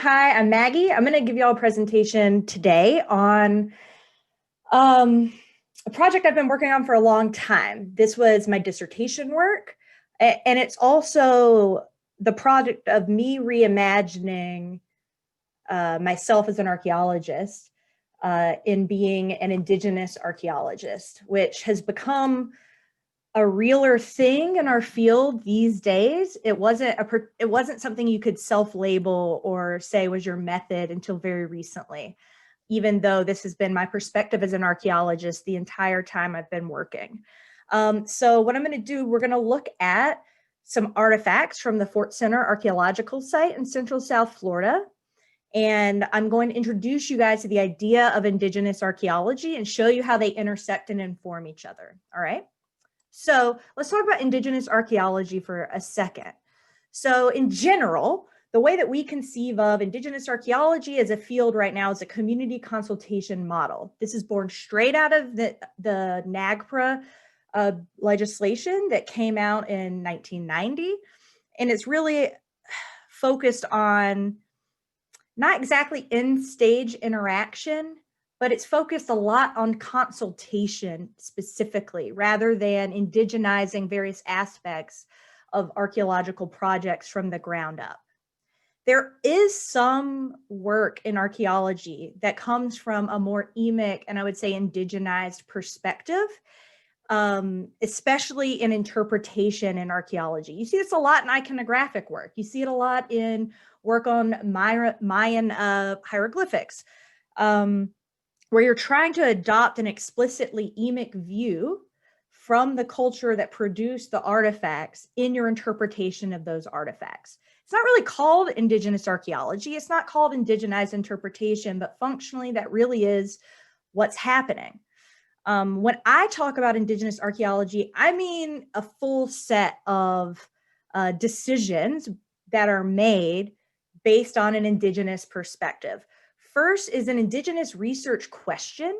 Hi, I'm Maggie. I'm going to give you all a presentation today on a project I've been working on for a long time. This was my dissertation work, and it's also the project of me reimagining myself as an archaeologist in being an Indigenous archaeologist, which has become a realer thing in our field these days. It wasn't something you could self-label or say was your method until very recently, even though this has been my perspective as an archaeologist the entire time I've been working. So what I'm going to do, we're going to look at some artifacts from the Fort Center Archaeological Site in Central South Florida. And I'm going to introduce you guys to the idea of Indigenous archaeology and show you how they intersect and inform each other. All right. So let's talk about Indigenous archaeology for a second. So in general, the way that we conceive of Indigenous archaeology as a field right now is a community consultation model. This is born straight out of the NAGPRA legislation that came out in 1990. And it's really focused on not exactly in-stage interaction, but it's focused a lot on consultation specifically, rather than indigenizing various aspects of archaeological projects from the ground up. There is some work in archaeology that comes from a more emic and I would say indigenized perspective, especially in interpretation in archaeology. You see this a lot in iconographic work. You see it a lot in work on Mayan hieroglyphics, where you're trying to adopt an explicitly emic view from the culture that produced the artifacts in your interpretation of those artifacts. It's not really called Indigenous archaeology. It's not called indigenized interpretation, but functionally that really is what's happening. When I talk about Indigenous archaeology, I mean a full set of decisions that are made based on an Indigenous perspective. First is an Indigenous research question,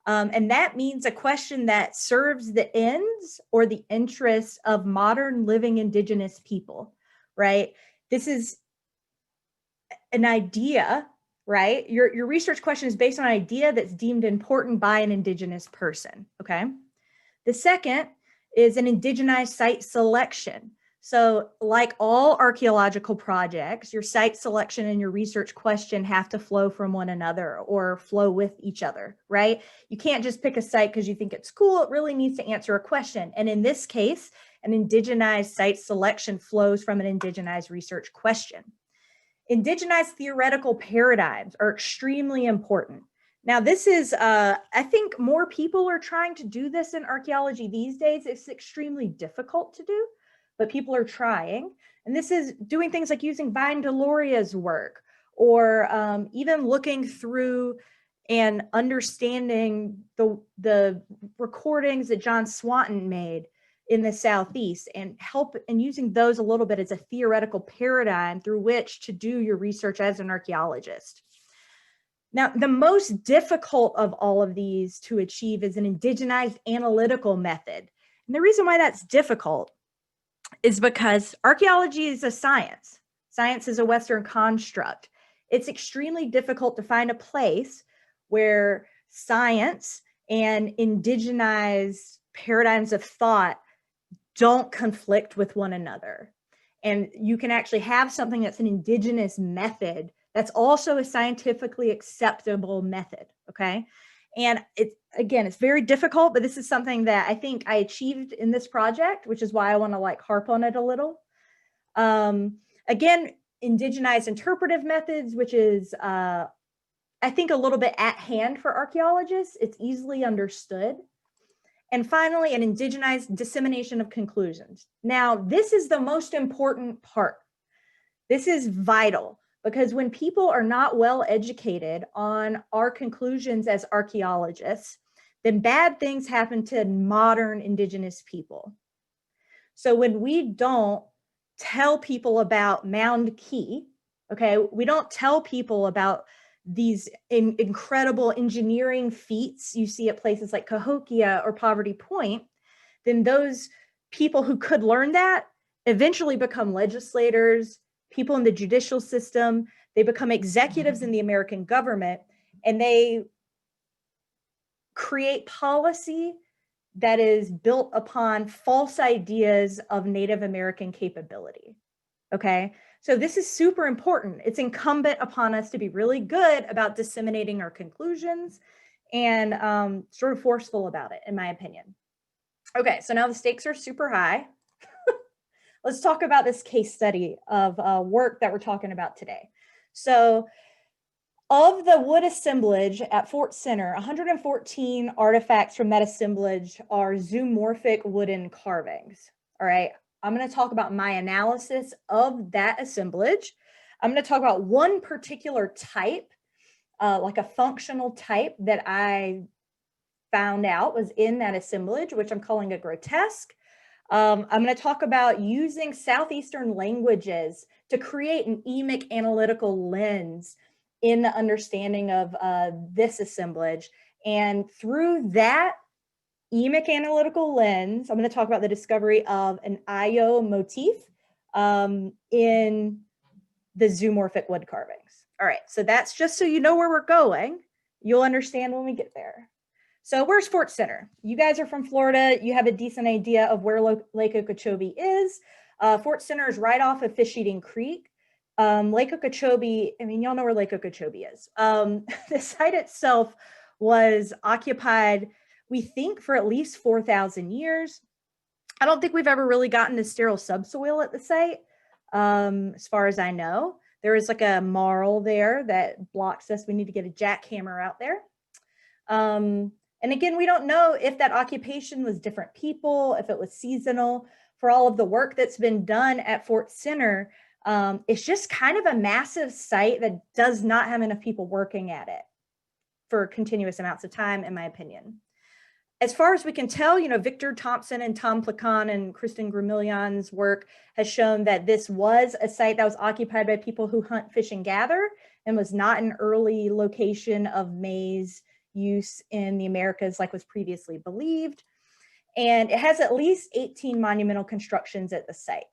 and that means a question that serves the ends or the interests of modern living Indigenous people, right? This is an idea, right? Your research question is based on an idea that's deemed important by an Indigenous person, okay? The second is an indigenized site selection. So like all archaeological projects, your site selection and your research question have to flow from one another or flow with each other, right? You can't just pick a site because you think it's cool. It really needs to answer a question. And in this case, an indigenized site selection flows from an indigenized research question. Indigenized theoretical paradigms are extremely important. Now, this is, I think more people are trying to do this in archaeology these days. It's extremely difficult to do, but people are trying. And this is doing things like using Vine Deloria's work, or even looking through and understanding the recordings that John Swanton made in the Southeast and using those a little bit as a theoretical paradigm through which to do your research as an archaeologist. Now, the most difficult of all of these to achieve is an indigenized analytical method. And the reason why that's difficult is because archaeology is a science. Science is a Western construct. It's extremely difficult to find a place where science and indigenized paradigms of thought don't conflict with one another. And you can actually have something that's an indigenous method that's also a scientifically acceptable method, okay? And it's very difficult, but this is something that I think I achieved in this project, which is why I want to harp on it a little. Again, indigenized interpretive methods, which is, I think, a little bit at hand for archaeologists. It's easily understood. And finally, an indigenized dissemination of conclusions. Now, this is the most important part. This is vital, because when people are not well educated on our conclusions as archaeologists, then bad things happen to modern Indigenous people. So when we don't tell people about Mound Key, okay, we don't tell people about these incredible engineering feats you see at places like Cahokia or Poverty Point, then those people who could learn that eventually become legislators, people in the judicial system. They become executives in the American government, and they create policy that is built upon false ideas of Native American capability. Okay, so this is super important. It's incumbent upon us to be really good about disseminating our conclusions and sort of forceful about it, in my opinion. Okay, so now the stakes are super high. Let's talk about this case study of work that we're talking about today. So of the wood assemblage at Fort Center, 114 artifacts from that assemblage are zoomorphic wooden carvings. All right, I'm going to talk about my analysis of that assemblage. I'm going to talk about one particular type, like a functional type that I found out was in that assemblage, which I'm calling a grotesque. I'm going to talk about using southeastern languages to create an emic analytical lens in the understanding of this assemblage. And through that emic analytical lens, I'm going to talk about the discovery of an Io motif in the zoomorphic wood carvings. All right, so that's just so you know where we're going. You'll understand when we get there. So where's Fort Center? You guys are from Florida. You have a decent idea of where Lake Okeechobee is. Fort Center is right off of Fish Eating Creek. Lake Okeechobee, I mean, y'all know where Lake Okeechobee is. The site itself was occupied, we think, for at least 4,000 years. I don't think we've ever really gotten to sterile subsoil at the site, as far as I know. There is like a marl there that blocks us. We need to get a jackhammer out there. And again, we don't know if that occupation was different people, if it was seasonal. For all of the work that's been done at Fort Center, it's just kind of a massive site that does not have enough people working at it for continuous amounts of time, in my opinion. As far as we can tell, you know, Victor Thompson and Tom Placon and Kristen Gramillion's work has shown that this was a site that was occupied by people who hunt, fish, and gather, and was not an early location of maize use in the Americas like was previously believed. And it has at least 18 monumental constructions at the site.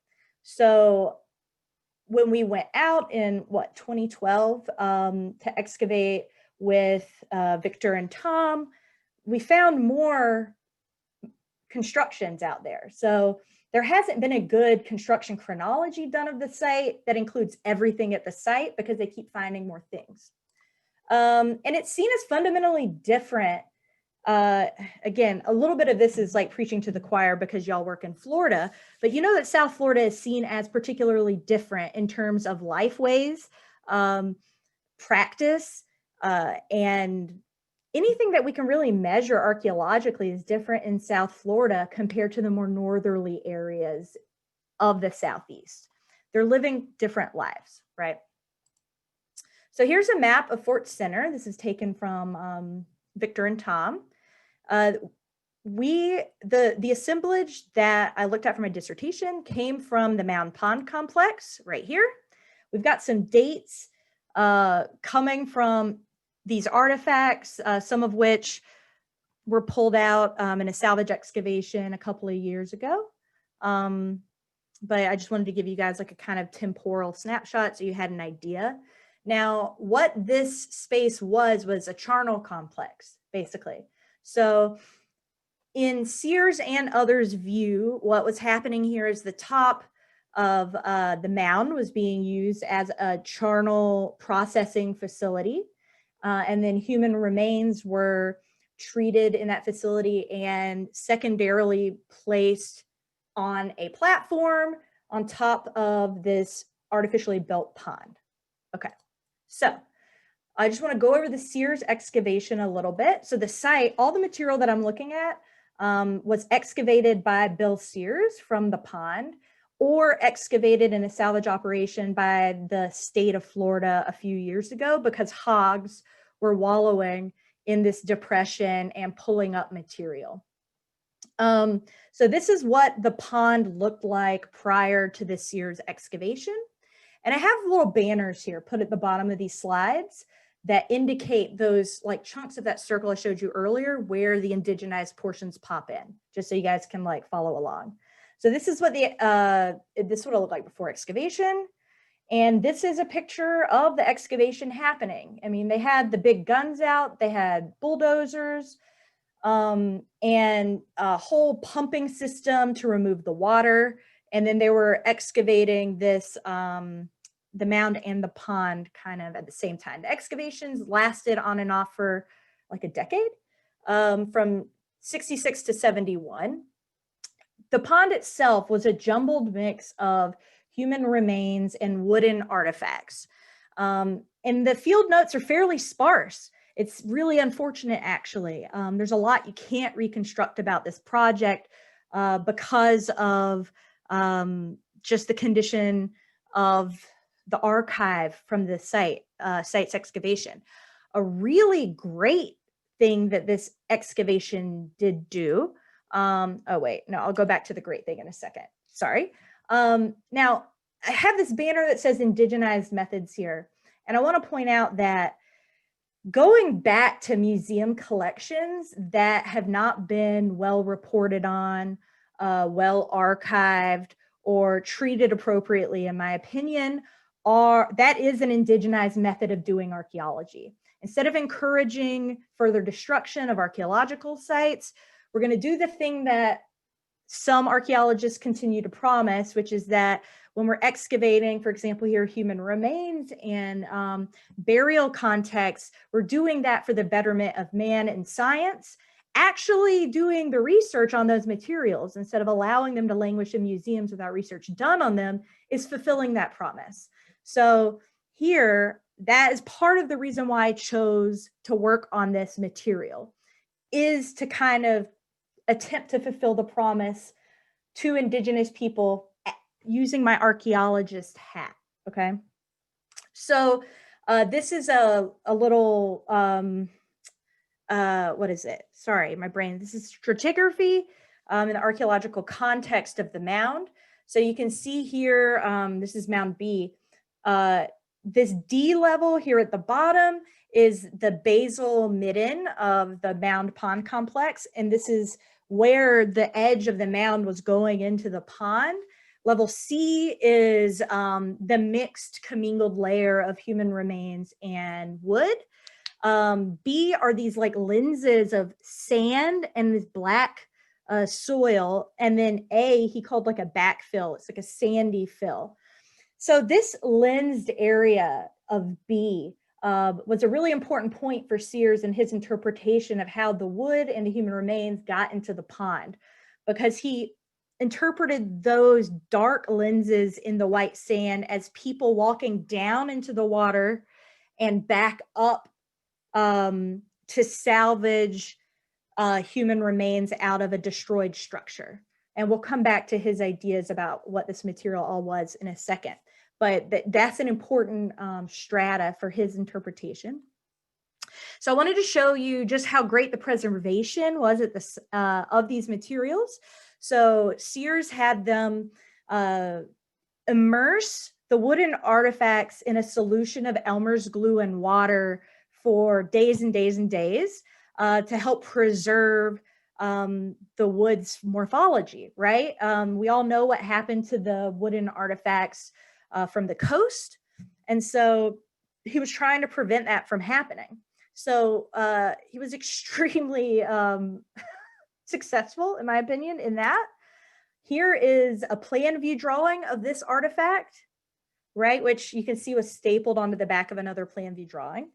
So when we went out in 2012 to excavate with Victor and Tom, we found more constructions out there. So there hasn't been a good construction chronology done of the site that includes everything at the site because they keep finding more things. And it's seen as fundamentally different. Again, a little bit of this is like preaching to the choir because y'all work in Florida, but you know that South Florida is seen as particularly different in terms of lifeways, practice, and anything that we can really measure archaeologically is different in South Florida compared to the more northerly areas of the Southeast. They're living different lives, right? So here's a map of Fort Center. This is taken from Victor and Tom. The assemblage that I looked at for my dissertation came from the Mound Pond complex right here. We've got some dates coming from these artifacts, some of which were pulled out in a salvage excavation a couple of years ago. But I just wanted to give you guys like a kind of temporal snapshot so you had an idea. Now, what this space was a charnel complex, basically. So in Sears and others' view, what was happening here is the top of the mound was being used as a charnel processing facility. And then human remains were treated in that facility and secondarily placed on a platform on top of this artificially built pond. Okay. So I just want to go over the Sears excavation a little bit. So the site, all the material that I'm looking at was excavated by Bill Sears from the pond or excavated in a salvage operation by the state of Florida a few years ago because hogs were wallowing in this depression and pulling up material. So this is what the pond looked like prior to the Sears excavation. And I have little banners here put at the bottom of these slides that indicate those like chunks of that circle I showed you earlier where the indigenized portions pop in, just so you guys can like follow along. So this is what this would have looked like before excavation. And this is a picture of the excavation happening. I mean, they had the big guns out, they had bulldozers, and a whole pumping system to remove the water. And then they were excavating this, the mound and the pond kind of at the same time. The excavations lasted on and off for like a decade, from 66 to 71. The pond itself was a jumbled mix of human remains and wooden artifacts. And the field notes are fairly sparse. It's really unfortunate, actually. There's a lot you can't reconstruct about this project because of just the condition of the archive from the site's excavation. A really great thing that this excavation did do, oh wait, no, I'll go back to the great thing in a second, sorry. Now, I have this banner that says Indigenized Methods here, and I want to point out that going back to museum collections that have not been well reported on, well archived, or treated appropriately, in my opinion, that is an indigenized method of doing archaeology. Instead of encouraging further destruction of archaeological sites, we're going to do the thing that some archaeologists continue to promise, which is that when we're excavating, for example, here, human remains and burial contexts, we're doing that for the betterment of man and science, actually doing the research on those materials instead of allowing them to languish in museums without research done on them is fulfilling that promise. So here, that is part of the reason why I chose to work on this material, is to kind of attempt to fulfill the promise to Indigenous people using my archaeologist hat, okay? So this is a little, what is it? Sorry, my brain. This is stratigraphy in the archaeological context of the mound. So you can see here, this is Mound B. This D level here at the bottom is the basal midden of the mound pond complex. And this is where the edge of the mound was going into the pond. Level C is the mixed commingled layer of human remains and wood. B are these like lenses of sand and this black soil. And then A, he called like a backfill. It's like a sandy fill. So this lensed area of B was a really important point for Sears in his interpretation of how the wood and the human remains got into the pond, because he interpreted those dark lenses in the white sand as people walking down into the water and back up to salvage human remains out of a destroyed structure. And we'll come back to his ideas about what this material all was in a second. But that's an important strata for his interpretation. So I wanted to show you just how great the preservation was at this, of these materials. So Sears had them immerse the wooden artifacts in a solution of Elmer's glue and water for days and days and days to help preserve the wood's morphology, right? We all know what happened to the wooden artifacts from the coast. And so he was trying to prevent that from happening. So he was extremely successful, in my opinion, in that. Here is a plan view drawing of this artifact, right? Which you can see was stapled onto the back of another plan view drawing.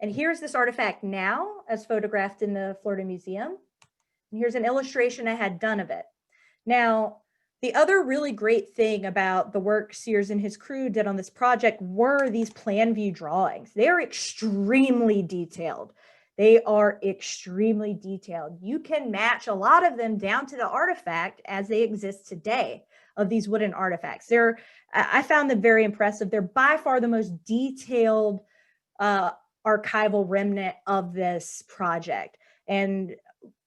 And here's this artifact now as photographed in the Florida Museum. And here's an illustration I had done of it. Now, the other really great thing about the work Sears and his crew did on this project were these plan view drawings. They're extremely detailed. They are extremely detailed. You can match a lot of them down to the artifact as they exist today of these wooden artifacts. I found them very impressive. They're by far the most detailed archival remnant of this project. And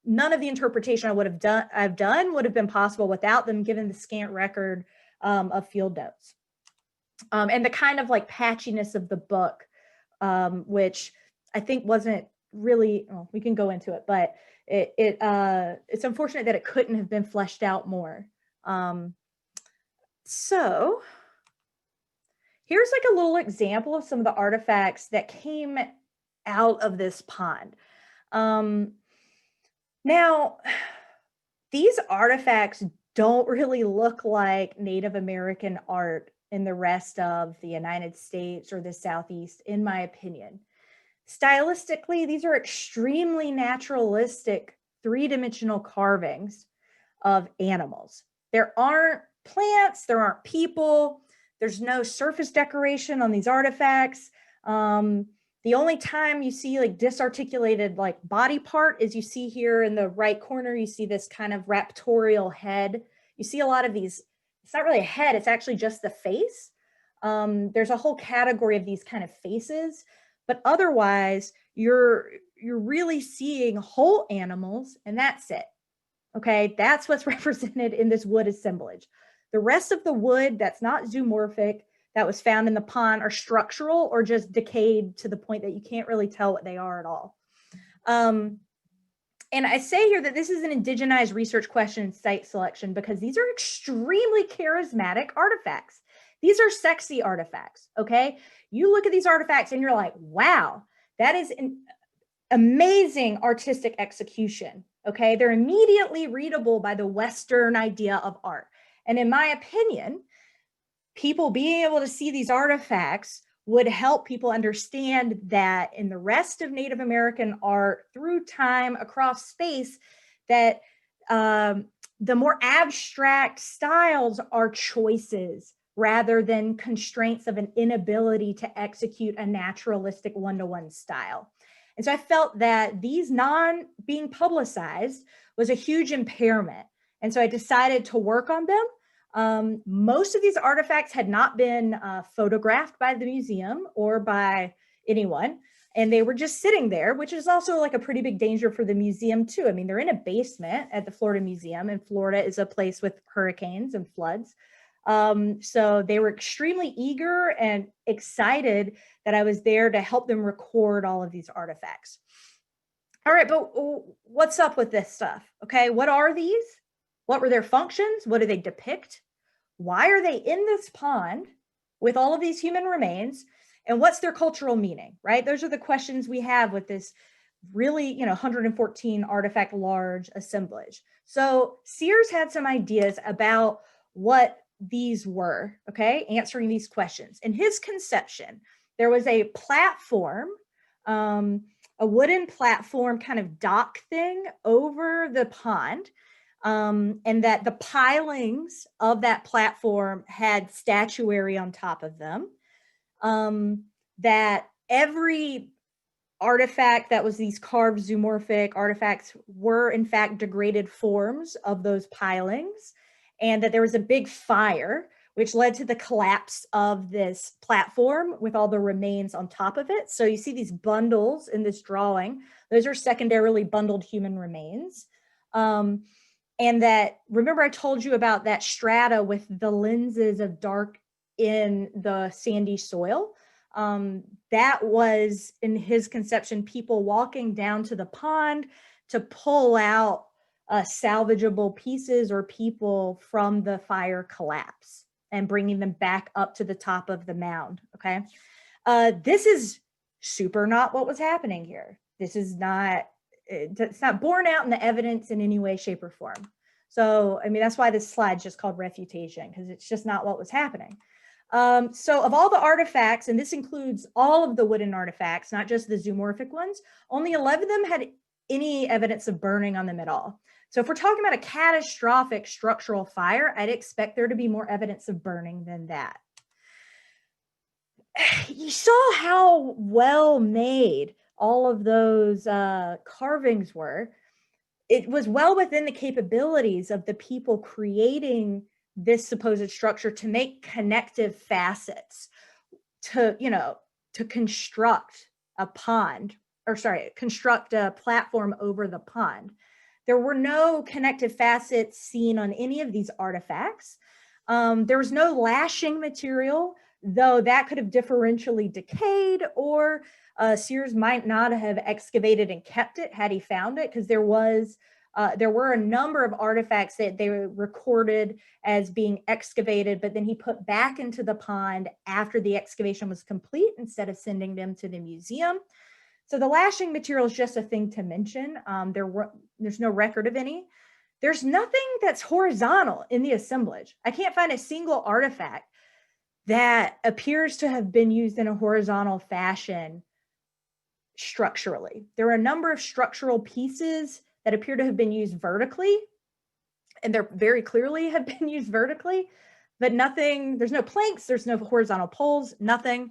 none of the interpretation I've done would have been possible without them, given the scant record of field notes. And the kind of like patchiness of the book, which I think wasn't really, well, we can go into it, but it's unfortunate that it couldn't have been fleshed out more. So Here's like a little example of some of the artifacts that came out of this pond. Now, these artifacts don't really look like Native American art in the rest of the United States or the Southeast, in my opinion. Stylistically, these are extremely naturalistic, three-dimensional carvings of animals. There aren't plants, there aren't people, there's no surface decoration on these artifacts. The only time you see like disarticulated like body part is you see here in the right corner, you see this kind of raptorial head. You see a lot of these, it's not really a head, it's actually just the face. There's a whole category of these kind of faces, but otherwise you're really seeing whole animals and that's it. Okay, that's what's represented in this wood assemblage. The rest of the wood that's not zoomorphic, that was found in the pond, are structural or just decayed to the point that you can't really tell what they are at all. And I say here that this is an indigenized research question and site selection because these are extremely charismatic artifacts. These are sexy artifacts, okay? You look at these artifacts and you're like, wow, that is an amazing artistic execution, okay? They're immediately readable by the Western idea of art. And in my opinion, people being able to see these artifacts would help people understand that in the rest of Native American art through time across space, that the more abstract styles are choices rather than constraints of an inability to execute a naturalistic one-to-one style. And so I felt that these being publicized was a huge impairment. And so I decided to work on them. Most of these artifacts had not been photographed by the museum or by anyone, and they were just sitting there, which is also like a pretty big danger for the museum too. I mean, they're in a basement at the Florida Museum, and Florida is a place with hurricanes and floods. So they were extremely eager and excited that I was there to help them record all of these artifacts. All right, but what's up with this stuff? Okay, what are these? What were their functions? What do they depict? Why are they in this pond with all of these human remains? And what's their cultural meaning, right? Those are the questions we have with this really, 114 artifact large assemblage. So Sears had some ideas about what these were, okay, answering these questions. In his conception, there was a platform, a wooden platform kind of dock thing over the pond. And that the pilings of that platform had statuary on top of them, that every artifact that was these carved zoomorphic artifacts were in fact degraded forms of those pilings, and that there was a big fire which led to the collapse of this platform with all the remains on top of it. So you see these bundles in this drawing. Those are secondarily bundled human remains. And that, remember I told you about that strata with the lenses of dark in the sandy soil? That was, in his conception, people walking down to the pond to pull out salvageable pieces or people from the fire collapse and bringing them back up to the top of the mound, okay? This is super not what was happening here. This is not, it's not borne out in the evidence in any way, shape, or form. So, I mean, that's why this slide's just called refutation, because it's just not what was happening. So of all the artifacts, and this includes all of the wooden artifacts, not just the zoomorphic ones, only 11 of them had any evidence of burning on them at all. So if we're talking about a catastrophic structural fire, I'd expect there to be more evidence of burning than that. You saw how well made all of those carvings were. It was well within the capabilities of the people creating this supposed structure to make connective facets to, to construct a pond, or sorry, construct a platform over the pond. There were no connective facets seen on any of these artifacts. There was no lashing material, though that could have differentially decayed, or Sears might not have excavated and kept it had he found it, because there was There were a number of artifacts that they were recorded as being excavated, but then he put back into the pond after the excavation was complete instead of sending them to the museum. So the lashing material is just a thing to mention. There's no record of any. There's nothing that's horizontal in the assemblage. I can't find a single artifact that appears to have been used in a horizontal fashion structurally. There are a number of structural pieces that appear to have been used vertically, and they're very clearly have been used vertically, but nothing, there's no planks, there's no horizontal poles, nothing.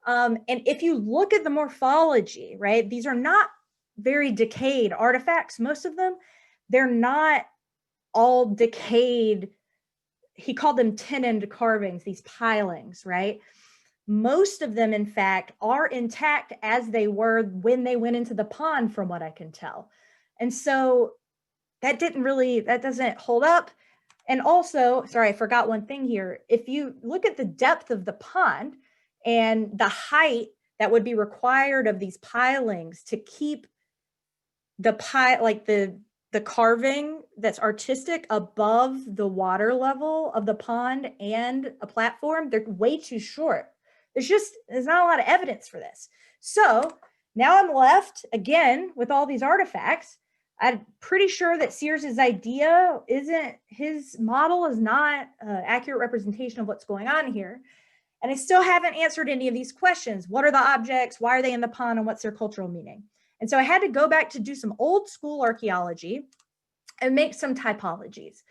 And if you look at the morphology, right, these are not very decayed artifacts, most of them. They're not all decayed. He called them tenoned carvings, these pilings, right? Most of them, in fact, are intact as they were when they went into the pond, from what I can tell. And so that doesn't hold up. And also, sorry, I forgot one thing here. If you look at the depth of the pond and the height that would be required of these pilings to keep the the carving that's artistic above the water level of the pond and a platform, they're way too short. There's not a lot of evidence for this. So now I'm left again with all these artifacts. I'm pretty sure that Sears's idea his model is not an accurate representation of what's going on here. And I still haven't answered any of these questions. What are the objects? Why are they in the pond? And what's their cultural meaning? And so I had to go back to do some old school archaeology and make some typologies.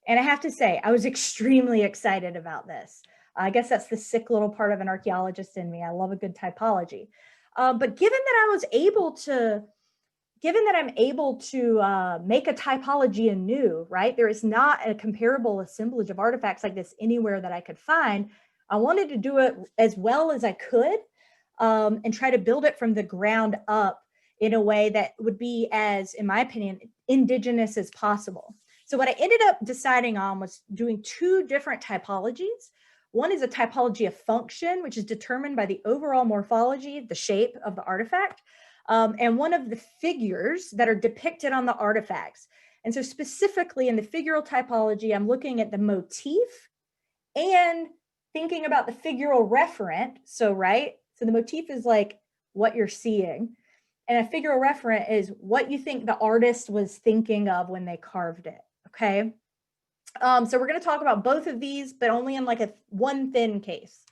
And I have to say, I was extremely excited about this. I guess that's the sick little part of an archaeologist in me. I love a good typology. But given that I'm able to make a typology anew, right? There is not a comparable assemblage of artifacts like this anywhere that I could find. I wanted to do it as well as I could and try to build it from the ground up in a way that would be as, in my opinion, indigenous as possible. So what I ended up deciding on was doing two different typologies. One is a typology of function, which is determined by the overall morphology, the shape of the artifact, and one of the figures that are depicted on the artifacts. And so specifically in the figural typology, I'm looking at the motif and thinking about the figural referent. So the motif is like what you're seeing. And a figural referent is what you think the artist was thinking of when they carved it, okay? So we're going to talk about both of these, but only in like one thin case.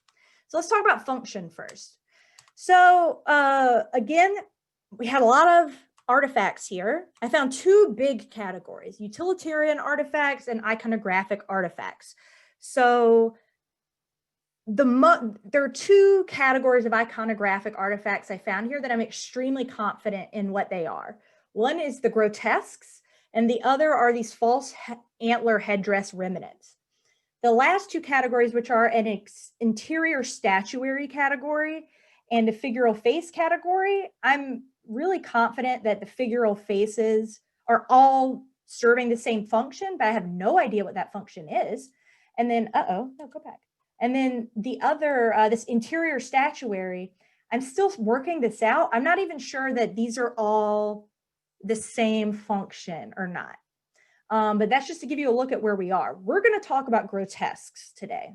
So let's talk about function first. So again, we had a lot of artifacts here. I found two big categories: utilitarian artifacts and iconographic artifacts. So there are two categories of iconographic artifacts I found here that I'm extremely confident in what they are. One is the grotesques, and the other are these false antler headdress remnants. The last two categories, which are an interior statuary category and a figural face category, I'm really confident that the figural faces are all serving the same function, but I have no idea what that function is. And then, no, go back. And then the other, this interior statuary, I'm still working this out. I'm not even sure that these are all the same function or not. But that's just to give you a look at where we are. We're going to talk about grotesques today.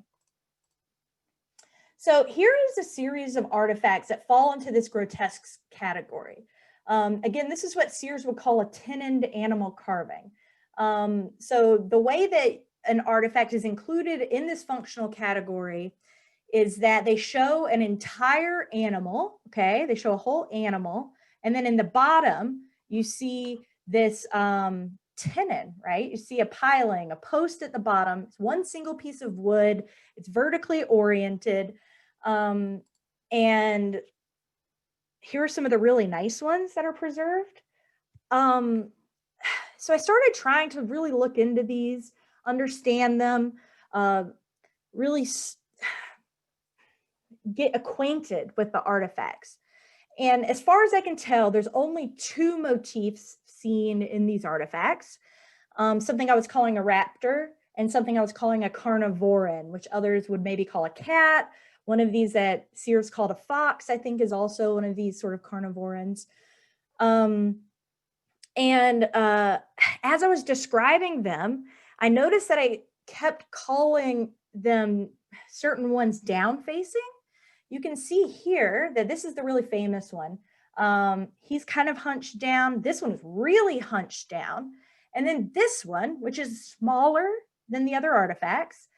So here is a series of artifacts that fall into this grotesques category. Again, this is what Sears would call a tenoned animal carving. So the way that an artifact is included in this functional category is that they show an entire animal, okay? They show a whole animal. And then in the bottom, you see this tenon, right? You see a piling, a post at the bottom. It's one single piece of wood. It's vertically oriented. And here are some of the really nice ones that are preserved. So I started trying to really look into these, understand them, really get acquainted with the artifacts. And as far as I can tell, there's only two motifs seen in these artifacts. Something I was calling a raptor and something I was calling a carnivoran, which others would maybe call a cat. One of these that Sears called a fox, I think, is also one of these sort of carnivorans. And as I was describing them, I noticed that I kept calling them certain ones down facing. You can see here that this is the really famous one. He's kind of hunched down. This one is really hunched down. And then this one, which is smaller than the other artifacts,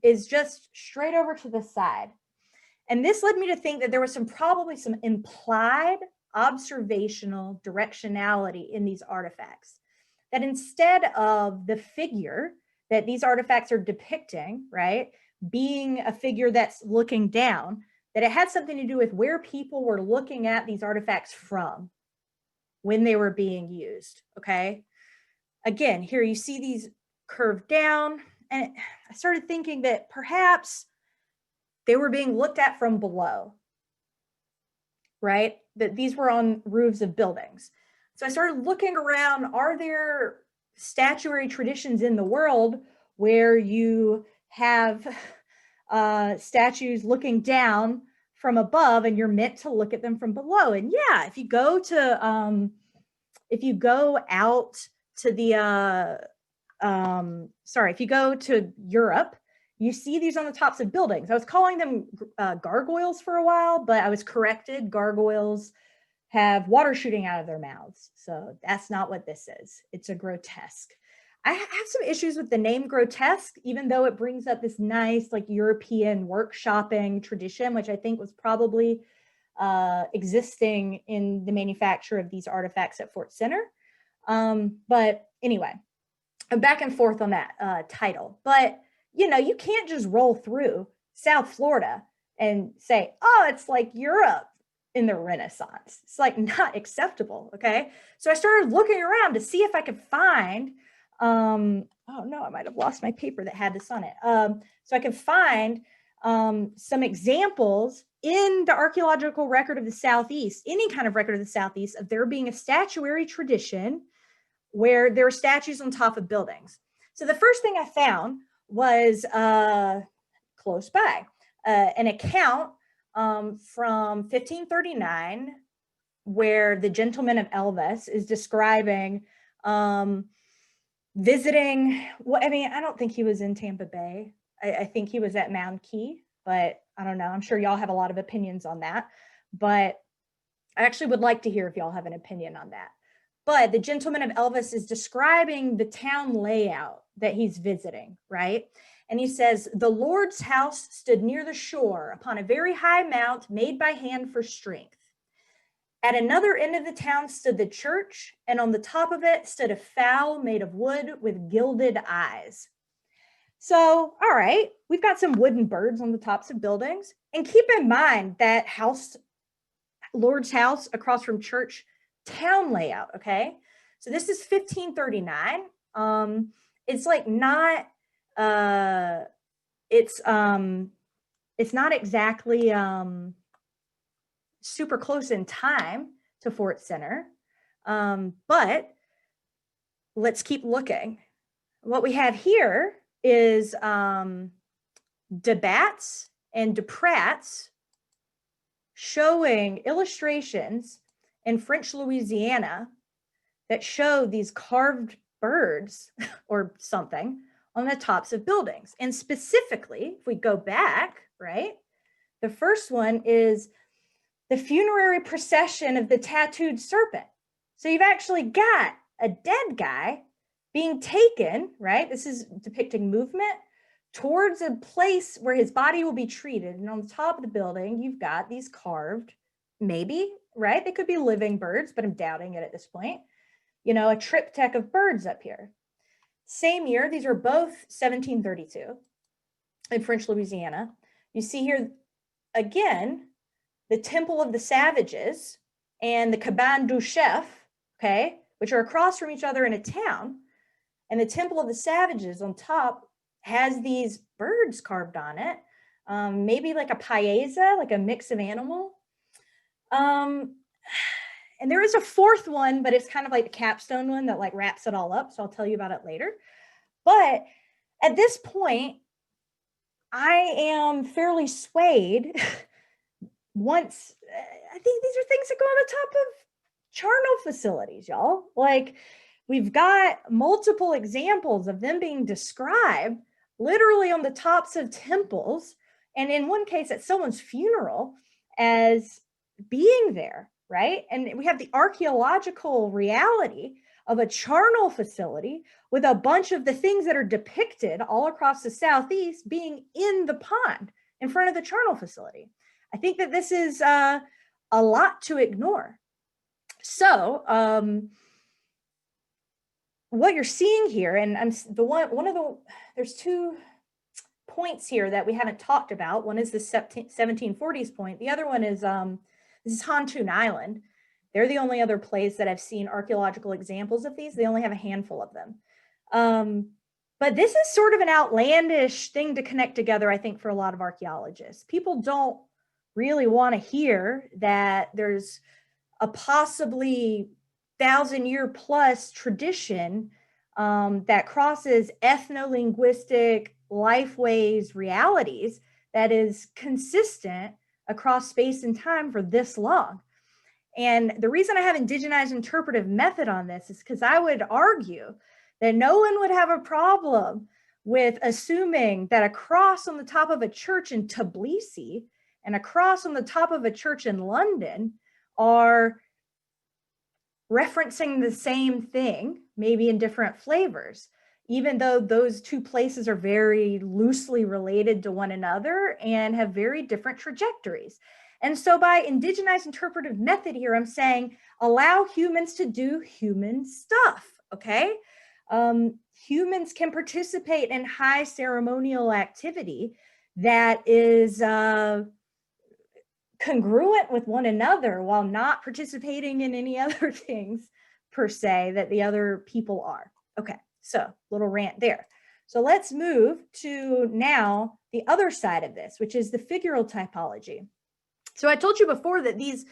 is just straight over to the side. And this led me to think that there was probably some implied observational directionality in these artifacts. That instead of the figure that these artifacts are depicting, right, being a figure that's looking down, that it had something to do with where people were looking at these artifacts from when they were being used, okay? Again, here you see these curved down, and I started thinking that perhaps they were being looked at from below, right? That these were on roofs of buildings. So I started looking around, are there statuary traditions in the world where you have statues looking down from above and you're meant to look at them from below? And yeah, if you go out to the, if you go to Europe, you see these on the tops of buildings. I was calling them gargoyles for a while, but I was corrected. Gargoyles have water shooting out of their mouths. So that's not what this is. It's a grotesque. I have some issues with the name grotesque, even though it brings up this nice like European workshopping tradition, which I think was probably existing in the manufacture of these artifacts at Fort Center. But anyway, I'm back and forth on that title. But you know, you can't just roll through South Florida and say, oh, it's like Europe in the Renaissance. It's like not acceptable, okay? So I started looking around to see if I could find, oh no, I might have lost my paper that had this on it. So I could find some examples in the archaeological record of the Southeast, any kind of record of the Southeast, of there being a statuary tradition where there are statues on top of buildings. So the first thing I found was close by, an account from 1539 where the gentleman of Elvas is describing visiting, well, I mean, I don't think he was in Tampa Bay. I think he was at Mound Key, but I don't know. I'm sure y'all have a lot of opinions on that, but I actually would like to hear if y'all have an opinion on that. But the gentleman of Elvas is describing the town layout that he's visiting, right? And he says, the Lord's house stood near the shore upon a very high mount made by hand for strength. At another end of the town stood the church, and on the top of it stood a fowl made of wood with gilded eyes. So, all right, we've got some wooden birds on the tops of buildings. And keep in mind that house, Lord's house across from church, town layout, okay? So this is 1539. It's like not, it's not exactly super close in time to Fort Center, but let's keep looking. What we have here is Debats and Deprats showing illustrations in French Louisiana that show these carved birds or something on the tops of buildings. And specifically, if we go back, right, the first one is the funerary procession of the tattooed serpent. So you've actually got a dead guy being taken, right? This is depicting movement towards a place where his body will be treated. And on the top of the building, you've got these carved, maybe, right? They could be living birds, but I'm doubting it at this point. You know, a triptych of birds up here. Same year, these are both 1732 in French Louisiana. You see here, again, the Temple of the Savages and the Cabane du Chef, okay, which are across from each other in a town. And the Temple of the Savages on top has these birds carved on it, maybe like a paesa, like a mix of animal. And there is a fourth one, but it's kind of like the capstone one that like wraps it all up. So I'll tell you about it later. But at this point, I am fairly swayed. Once, I think these are things that go on the top of charnel facilities, y'all. Like we've got multiple examples of them being described literally on the tops of temples, and in one case at someone's funeral, as being there, right? And we have the archaeological reality of a charnel facility with a bunch of the things that are depicted all across the Southeast being in the pond in front of the charnel facility. I think that this is a lot to ignore. So what you're seeing here, and there's 2 points here that we haven't talked about. One is the 1740s point. The other one is this is Hantoon Island. They're the only other place that I've seen archaeological examples of these. They only have a handful of them. But this is sort of an outlandish thing to connect together, I think, for a lot of archaeologists. People don't really want to hear that there's a possibly 1,000-year plus tradition that crosses ethno-linguistic lifeways realities that is consistent across space and time for this long. And the reason I have indigenized interpretive method on this is because I would argue that no one would have a problem with assuming that a cross on the top of a church in Tbilisi and a cross on the top of a church in London are referencing the same thing, maybe in different flavors, even though those 2 places are very loosely related to one another and have very different trajectories. And so by indigenized interpretive method here, I'm saying allow humans to do human stuff, okay? Humans can participate in high ceremonial activity that is congruent with one another while not participating in any other things per se that the other people are. Okay, so little rant there. So let's move to now the other side of this, which is the figural typology. So I told you before that these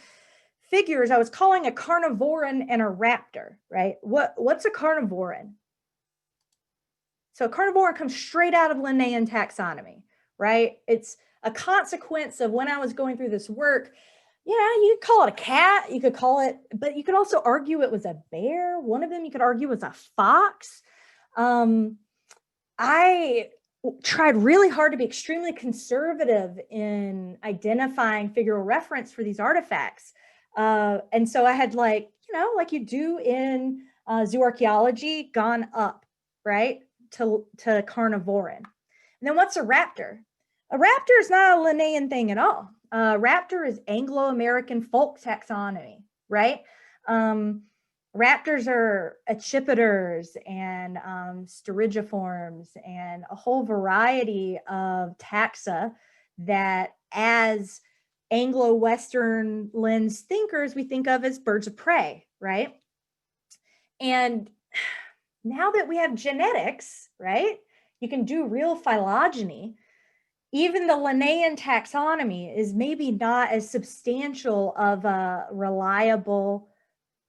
figures I was calling a carnivoran and a raptor, right? What's a carnivoran? So a carnivoran comes straight out of Linnaean taxonomy, right? It's a consequence of when I was going through this work. Yeah, you could call it a cat, you could call it, but you could also argue it was a bear. One of them you could argue was a fox. I tried really hard to be extremely conservative in identifying figural reference for these artifacts. And so I had, like, like you do in zooarchaeology, gone up, right, to carnivoran. And then what's a raptor? A raptor is not a Linnaean thing at all. Raptor is Anglo-American folk taxonomy, right? Raptors are accipiters and sterigiforms and a whole variety of taxa that, as Anglo-Western lens thinkers, we think of as birds of prey, right? And now that we have genetics, right, you can do real phylogeny. Even the Linnaean taxonomy is maybe not as substantial of a reliable,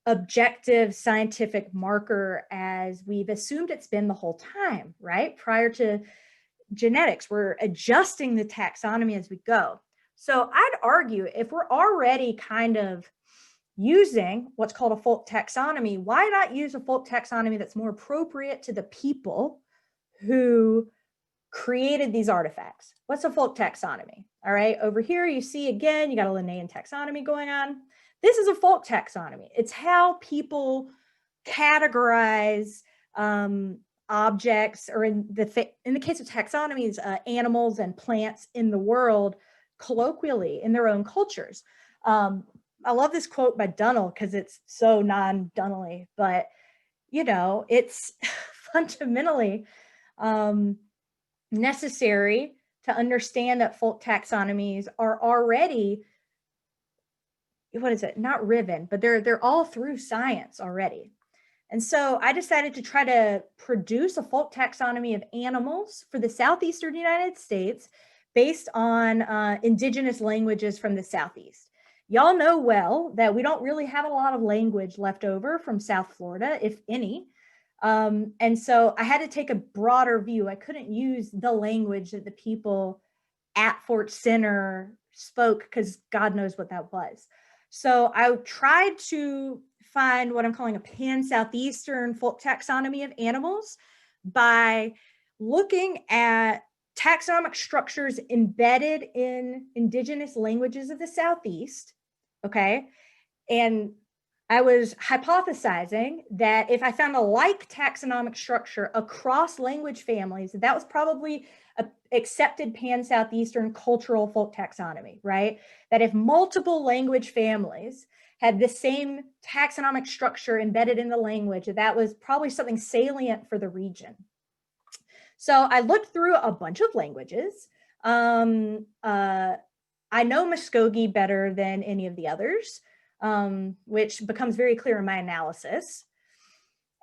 objective scientific marker as we've assumed it's been the whole time, right? Prior to genetics, we're adjusting the taxonomy as we go. So I'd argue if we're already kind of using what's called a folk taxonomy, why not use a folk taxonomy that's more appropriate to the people who created these artifacts? What's a folk taxonomy? All right, over here you see again, you got a Linnaean taxonomy going on. This is a folk taxonomy. It's how people categorize objects, or in the case of taxonomies, animals and plants in the world colloquially in their own cultures. I love this quote by Dunnell because it's so non-Dunnelly, but it's fundamentally necessary to understand that folk taxonomies are already, not riven, but they're all through science already. And so I decided to try to produce a folk taxonomy of animals for the southeastern United States based on indigenous languages from the Southeast. Y'all know well that we don't really have a lot of language left over from South Florida, if any. And so I had to take a broader view. I couldn't use the language that the people at Fort Center spoke, because God knows what that was. So I tried to find what I'm calling a pan-southeastern folk taxonomy of animals by looking at taxonomic structures embedded in indigenous languages of the Southeast, okay? And I was hypothesizing that if I found a like taxonomic structure across language families, that was probably an accepted pan-Southeastern cultural folk taxonomy, right? That if multiple language families had the same taxonomic structure embedded in the language, that was probably something salient for the region. So I looked through a bunch of languages. I know Muskogee better than any of the others, which becomes very clear in my analysis.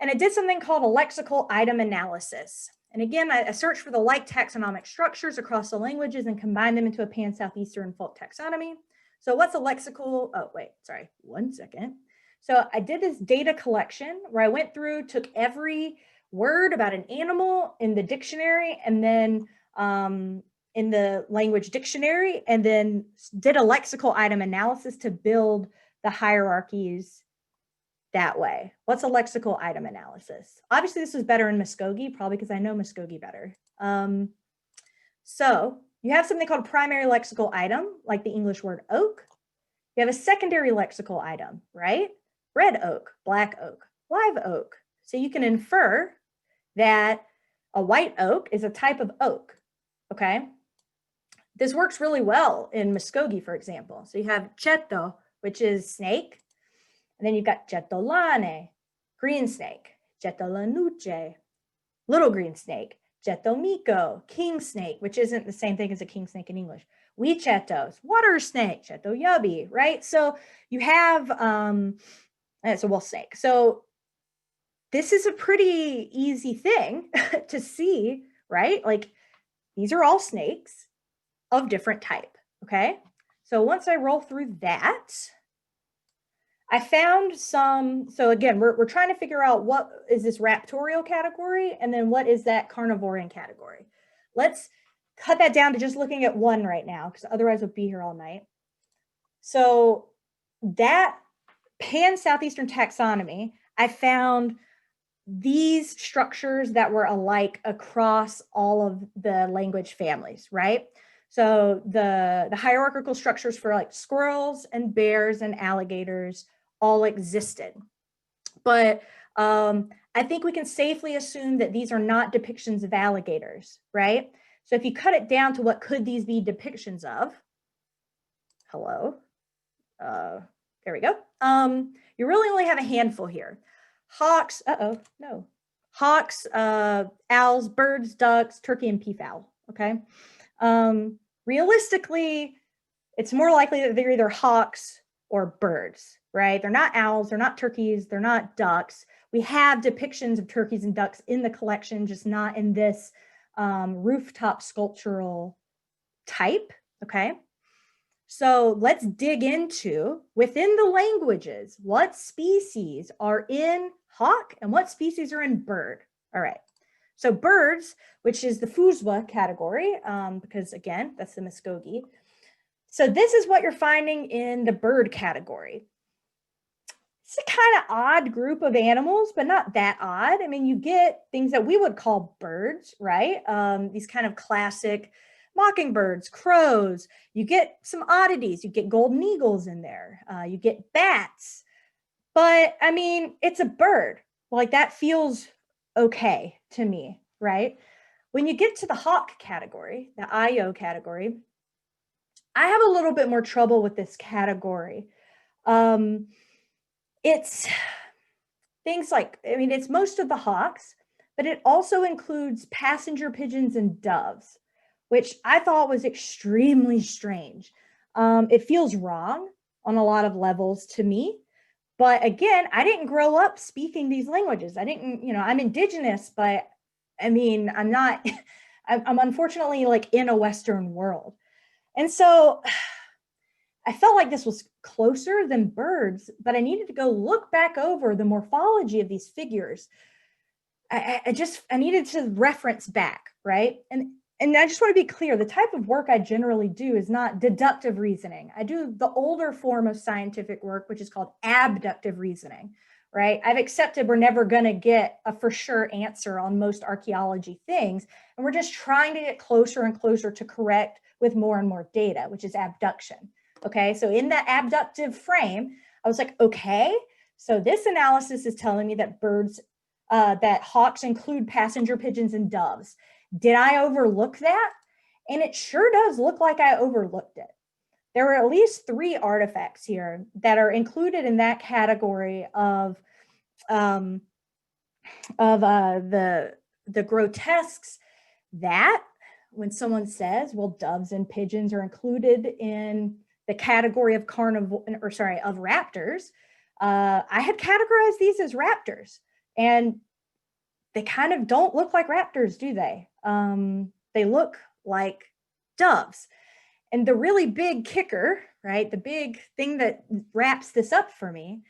And I did something called a lexical item analysis. And again, I searched for the like taxonomic structures across the languages and combined them into a pan-Southeastern folk taxonomy. So what's a lexical, oh wait, sorry, 1 second. So I did this data collection where I went through, took every word about an animal in the dictionary and then in the language dictionary, and then did a lexical item analysis to build the hierarchies that way. What's a lexical item analysis? Obviously, this was better in Muskogee, probably because I know Muskogee better. So you have something called a primary lexical item, like the English word oak. You have a secondary lexical item, right? Red oak, black oak, live oak. So you can infer that a white oak is a type of oak, okay? This works really well in Muskogee, for example. So you have cheto, which is snake. And then you've got chetolane, green snake, chetolanuche, little green snake, chetomiko, king snake, which isn't the same thing as a king snake in English. Wechetos, water snake, chetoyabi, right? So you have, it's a wolf snake. So this is a pretty easy thing to see, right? Like these are all snakes of different type, okay? So once I roll through that, I found some, so again, we're trying to figure out what is this raptorial category and then what is that carnivorian category. Let's cut that down to just looking at one right now, because otherwise we'll be here all night. So that pan-Southeastern taxonomy, I found these structures that were alike across all of the language families, right? So the hierarchical structures for like squirrels and bears and alligators all existed. But I think we can safely assume that these are not depictions of alligators, right? So if you cut it down to what could these be depictions of, hello, there we go. You really only have a handful here. Hawks, hawks, owls, birds, ducks, turkey, and peafowl, okay? Realistically, it's more likely that they're either hawks or birds, right? They're not owls, they're not turkeys, they're not ducks. We have depictions of turkeys and ducks in the collection, just not in this rooftop sculptural type, okay? So let's dig into, within the languages, what species are in hawk and what species are in bird. All right, so birds, which is the Fuzwa category, because again, that's the Muskogee. So this is what you're finding in the bird category. It's a kind of odd group of animals, but not that odd. I mean, you get things that we would call birds, right? These kind of classic mockingbirds, crows. You get some oddities. You get golden eagles in there. You get bats. But I mean, it's a bird. Like that feels okay to me, right? When you get to the hawk category, the IO category, I have a little bit more trouble with this category. It's things like, I mean, it's most of the hawks, but it also includes passenger pigeons and doves, which I thought was extremely strange. It feels wrong on a lot of levels to me. But again, I didn't grow up speaking these languages. I didn't, you know, I'm indigenous, but I mean, I'm not, I'm unfortunately like in a Western world. And so I felt like this was closer than birds, but I needed to go look back over the morphology of these figures. I needed to reference back, right? And and I just want to be clear, the type of work I generally do is not deductive reasoning. I do the older form of scientific work, which is called abductive reasoning, right? I've accepted we're never going to get a for sure answer on most archaeology things, and we're just trying to get closer and closer to correct with more and more data, which is abduction. Okay, so in that abductive frame, I was like, okay, so this analysis is telling me that that hawks include passenger pigeons and doves. Did I overlook that? And it sure does look like I overlooked it. There are at least 3 artifacts here that are included in that category of the grotesques, that when someone says, well, doves and pigeons are included in the category of raptors, I had categorized these as raptors, and they kind of don't look like raptors, do they? They look like doves. And the really big kicker, right, the big thing that wraps this up for me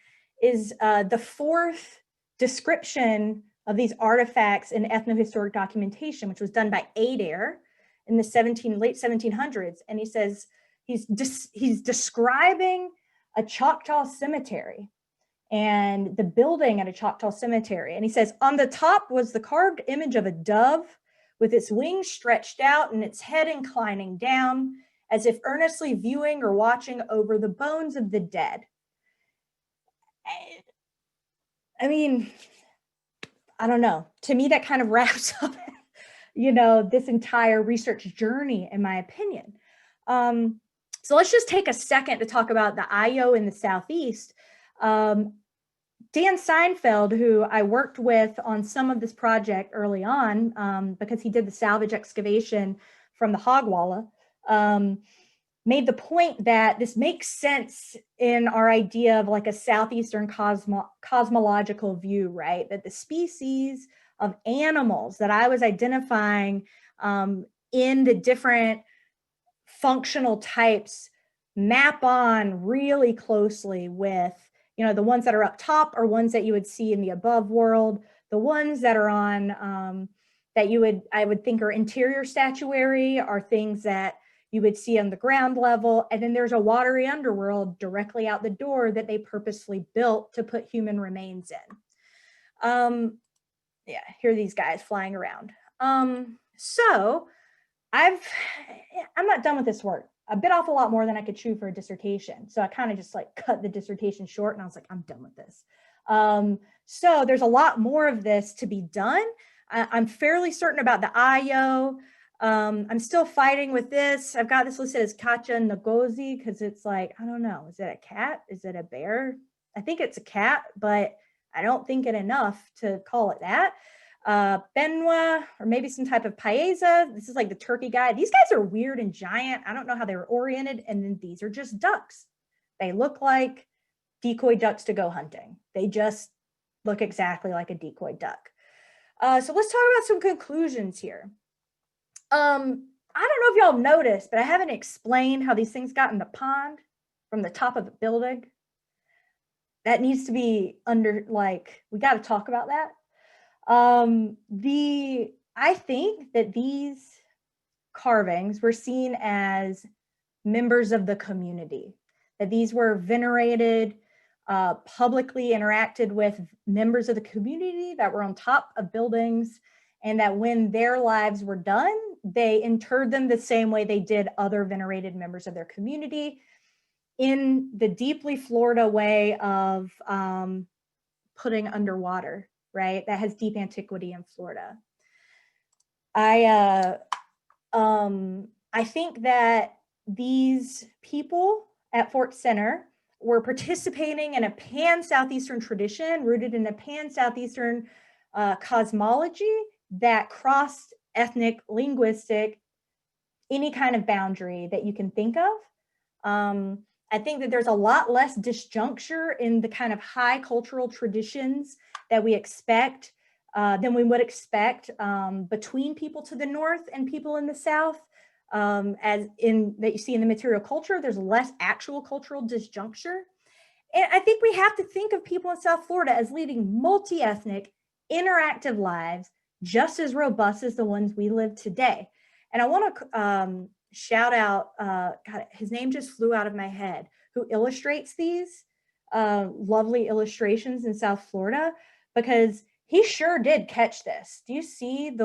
is the 4th description of these artifacts in ethnohistoric documentation, which was done by Adair in the late 1700s. And he says he's describing a Choctaw cemetery and the building at a Choctaw cemetery. And he says, on the top was the carved image of a dove with its wings stretched out and its head inclining down, as if earnestly viewing or watching over the bones of the dead. I mean, I don't know. To me, that kind of wraps up, this entire research journey, in my opinion. So let's just take a second to talk about the IO in the Southeast. Dan Seinfeld, who I worked with on some of this project early on, because he did the salvage excavation from the Hogwalla, made the point that this makes sense in our idea of like a southeastern cosmological view, right? That the species of animals that I was identifying in the different functional types map on really closely with, the ones that are up top are ones that you would see in the above world. The ones that are on that I would think are interior statuary are things that you would see on the ground level. And then there's a watery underworld directly out the door that they purposely built to put human remains in. Yeah, here are these guys flying around. So I'm not done with this work. I bit off a lot more than I could chew for a dissertation. So I kind of just like cut the dissertation short and I was like, I'm done with this. So there's a lot more of this to be done. I'm fairly certain about the IO. I'm still fighting with this. I've got this listed as Kacha Ngozi because it's like, I don't know, is it a cat? Is it a bear? I think it's a cat, but I don't think it enough to call it that. Benwa, or maybe some type of paesa. This is like the turkey guy. These guys are weird and giant. I don't know how they were oriented. And then these are just ducks. They look like decoy ducks to go hunting. They just look exactly like a decoy duck. So let's talk about some conclusions here. I don't know if y'all noticed, but I haven't explained how these things got in the pond from the top of the building. That needs to be we got to talk about that. I think that these carvings were seen as members of the community, that these were venerated, publicly interacted with members of the community that were on top of buildings, and that when their lives were done, they interred them the same way they did other venerated members of their community, in the deeply Florida way of putting underwater, right? That has deep antiquity in Florida. I think that these people at Fort Center were participating in a pan-Southeastern tradition rooted in a pan-Southeastern cosmology that crossed ethnic, linguistic, any kind of boundary that you can think of. I think that there's a lot less disjuncture in the kind of high cultural traditions that we expect, than we would expect between people to the north and people in the south. As in that you see in the material culture, there's less actual cultural disjuncture. And I think we have to think of people in South Florida as leading multi-ethnic, interactive lives, just as robust as the ones we live today. And I want to shout out, God, his name just flew out of my head, who illustrates these lovely illustrations in South Florida, because he sure did catch this. Do you see these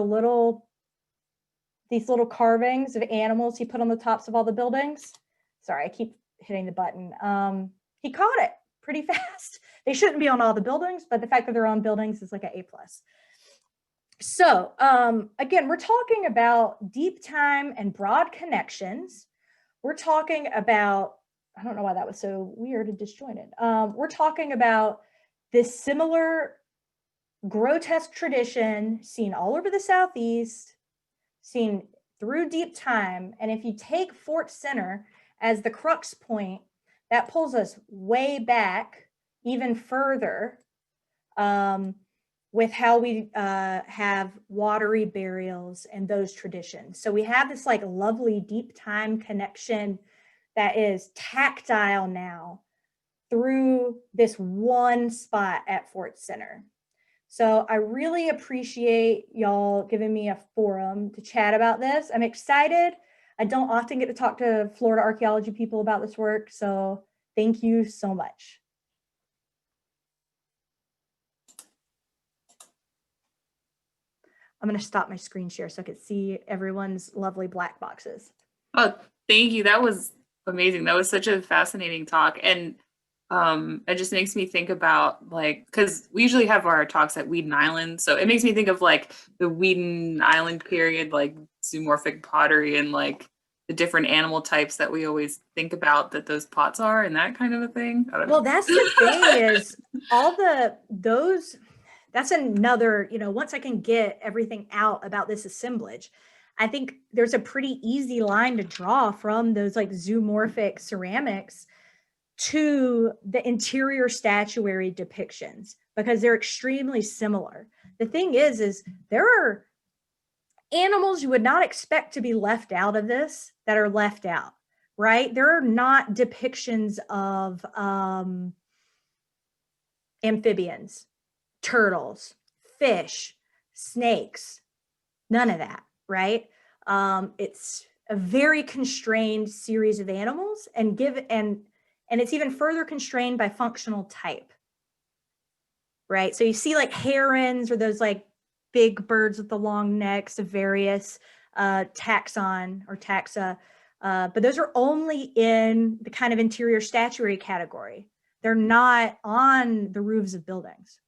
little carvings of animals he put on the tops of all the buildings? Sorry, I keep hitting the button. He caught it pretty fast. They shouldn't be on all the buildings, but the fact that they're on buildings is like an A+. So again, we're talking about deep time and broad connections. We're talking about, I don't know why that was so weird and disjointed. We're talking about this similar grotesque tradition seen all over the Southeast, seen through deep time. And if you take Fort Center as the crux point, that pulls us way back even further with how we have watery burials and those traditions. So we have this like lovely deep time connection that is tactile now through this one spot at Fort Center. So I really appreciate y'all giving me a forum to chat about this. I'm excited. I don't often get to talk to Florida archaeology people about this work, so thank you so much. I'm going to stop my screen share so I can see everyone's lovely black boxes. Oh, thank you. That was amazing. That was such a fascinating talk. And it just makes me think about like, because we usually have our talks at Weeden Island. So it makes me think of like the Weeden Island period, like zoomorphic pottery and like the different animal types that we always think about that those pots are and that kind of a thing. I don't know. Well, that's the thing is that's another, once I can get everything out about this assemblage, I think there's a pretty easy line to draw from those like zoomorphic ceramics to the interior statuary depictions, because they're extremely similar. The thing is there are animals you would not expect to be left out of this that are left out, right? There are not depictions of amphibians, turtles, fish, snakes, none of that, right? It's a very constrained series of animals, and it's even further constrained by functional type, right? So you see like herons or those like big birds with the long necks of various taxon or taxa, but those are only in the kind of interior statuary category. They're not on the roofs of buildings.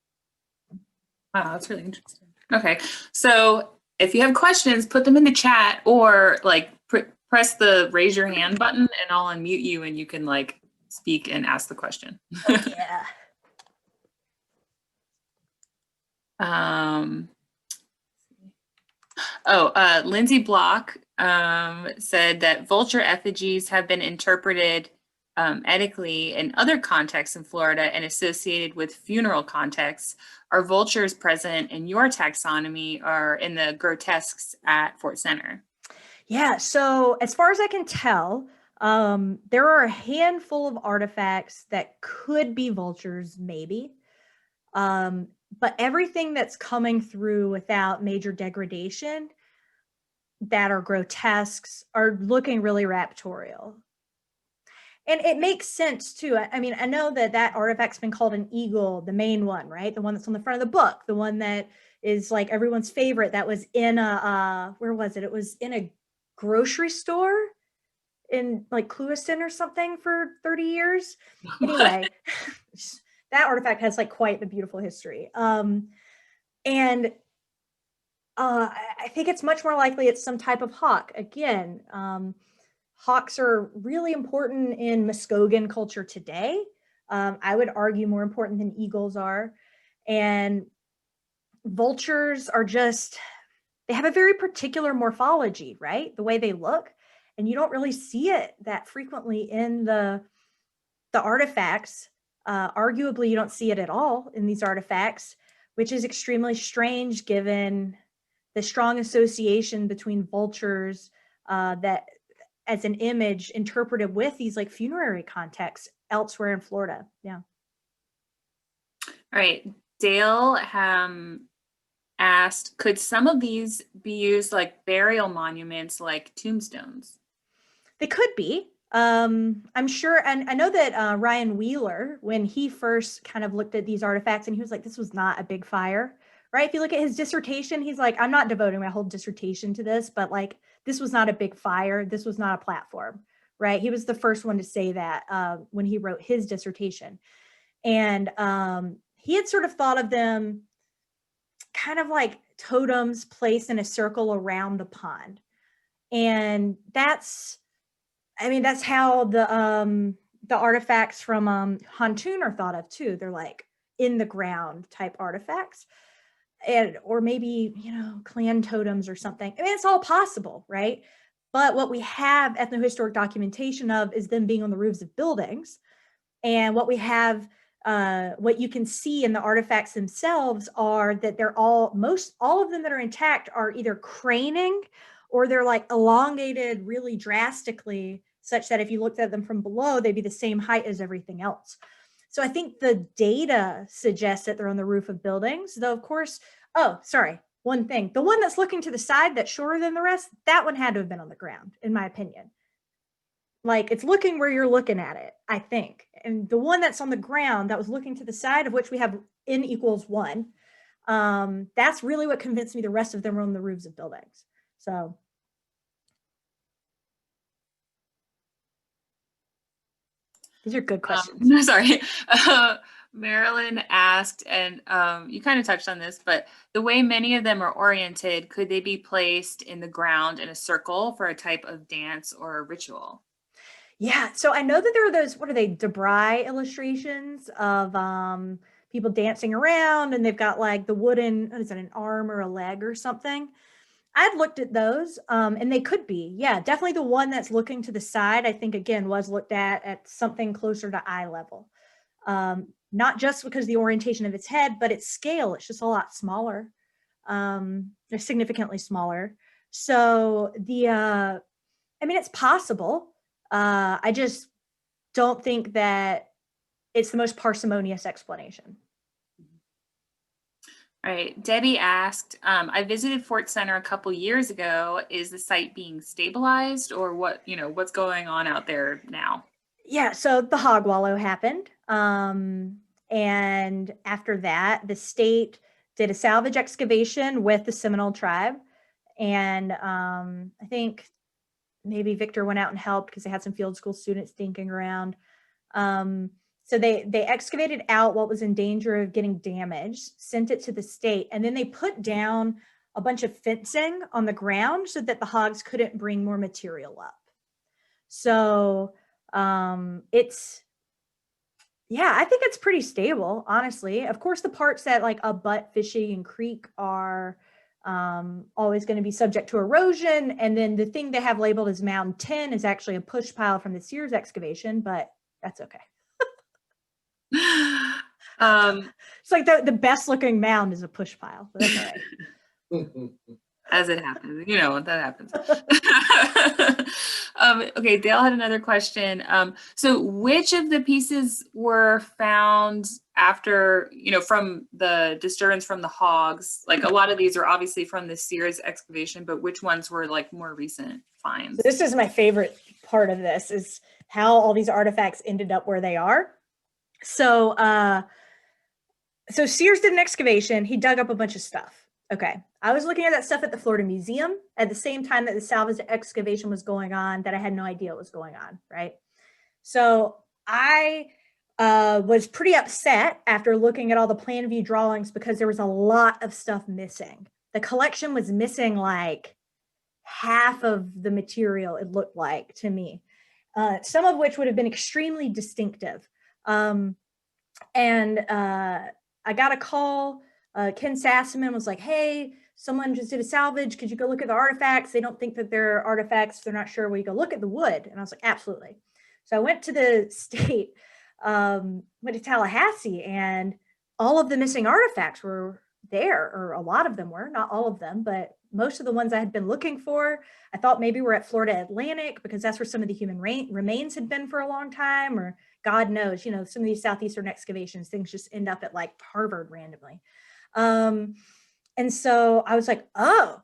Wow, that's really interesting. Okay, so if you have questions, put them in the chat or like press the raise your hand button and I'll unmute you and you can like speak and ask the question. Oh, yeah. Lindsay Block said that vulture effigies have been interpreted ethically in other contexts in Florida and associated with funeral contexts. Are vultures present in your taxonomy or in the grotesques at Fort Center? Yeah, so as far as I can tell, there are a handful of artifacts that could be vultures, maybe. But everything that's coming through without major degradation that are grotesques are looking really raptorial. And it makes sense too. I mean, I know that artifact's been called an eagle, the main one, right? The one that's on the front of the book, the one that is like everyone's favorite, that was in where was it? It was in a grocery store in like Clewiston or something for 30 years. Anyway, that artifact has like quite the beautiful history. And I think it's much more likely it's some type of hawk. Again, hawks are really important in Muskogean culture today. I would argue more important than eagles are. And vultures are they have a very particular morphology, right? The way they look. And you don't really see it that frequently in the artifacts. Arguably, you don't see it at all in these artifacts, which is extremely strange given the strong association between vultures that as an image interpreted with these like funerary contexts elsewhere in Florida. Yeah. All right. Dale asked, could some of these be used like burial monuments, like tombstones? They could be. I'm sure, and I know that Ryan Wheeler, when he first kind of looked at these artifacts, and he was like, this was not a big fire, right? If you look at his dissertation, he's like, I'm not devoting my whole dissertation to this, but like, this was not a big fire. This was not a platform, right? He was the first one to say that when he wrote his dissertation. And he had sort of thought of them kind of like totems placed in a circle around the pond. And that's how the artifacts from Hantoon are thought of too. They're like in the ground type artifacts, and or maybe, you know, clan totems or something. I mean, it's all possible, right? But what we have ethnohistoric documentation of is them being on the roofs of buildings. And what we have, what you can see in the artifacts themselves are that they're all of them that are intact are either craning or they're like elongated really drastically, such that if you looked at them from below, they'd be the same height as everything else. So I think the data suggests that they're on the roof of buildings, though, of course, oh, sorry, one thing. The one that's looking to the side that's shorter than the rest, that one had to have been on the ground, in my opinion. Like, it's looking where you're looking at it, I think. And the one that's on the ground that was looking to the side, of which we have n equals 1, that's really what convinced me the rest of them were on the roofs of buildings. So. These are good questions. Sorry. Marilyn asked, and you kind of touched on this, but the way many of them are oriented, could they be placed in the ground in a circle for a type of dance or a ritual? Yeah, so I know that there are those, what are they, Debray illustrations of people dancing around, and they've got like the wooden, what is it, an arm or a leg or something. I've looked at those, and they could be, yeah, definitely the one that's looking to the side, I think, again, was looked at something closer to eye level. Not just because of the orientation of its head, but its scale, it's just a lot smaller. They're significantly smaller. So I mean, it's possible. I just don't think that it's the most parsimonious explanation. All right. Debbie asked, I visited Fort Center a couple years ago. Is the site being stabilized, or what's going on out there now? Yeah, so the hog wallow happened. And after that, the state did a salvage excavation with the Seminole tribe. And I think maybe Victor went out and helped because they had some field school students dinking around. So they excavated out what was in danger of getting damaged, sent it to the state, and then they put down a bunch of fencing on the ground so that the hogs couldn't bring more material up. So I think it's pretty stable, honestly. Of course, the parts that like abut fishing and creek are always going to be subject to erosion. And then the thing they have labeled as Mound 10 is actually a push pile from the Sears excavation, but that's okay. It's like the best looking mound is a push pile. But that's all right. As it happens, that happens. Okay, Dale had another question. So which of the pieces were found after, from the disturbance from the hogs? Like, a lot of these are obviously from the Sears excavation, but which ones were like more recent finds? So this is my favorite part of this, is how all these artifacts ended up where they are. So Sears did an excavation. He dug up a bunch of stuff. Okay. I was looking at that stuff at the Florida Museum at the same time that the salvage excavation was going on, that I had no idea what was going on, right? So I was pretty upset after looking at all the plan view drawings because there was a lot of stuff missing. The collection was missing like half of the material, it looked like to me, some of which would have been extremely distinctive. And I got a call. Ken Sassaman was like, hey, someone just did a salvage. Could you go look at the artifacts? They don't think that they're artifacts. They're not sure. Will you go look at the wood? And I was like, absolutely. So I went to the state, went to Tallahassee, and all of the missing artifacts were there, or a lot of them were, not all of them, but most of the ones I had been looking for, I thought maybe were at Florida Atlantic because that's where some of the human remains had been for a long time, or God knows, some of these southeastern excavations, things just end up at like Harvard randomly. And so I was like, oh,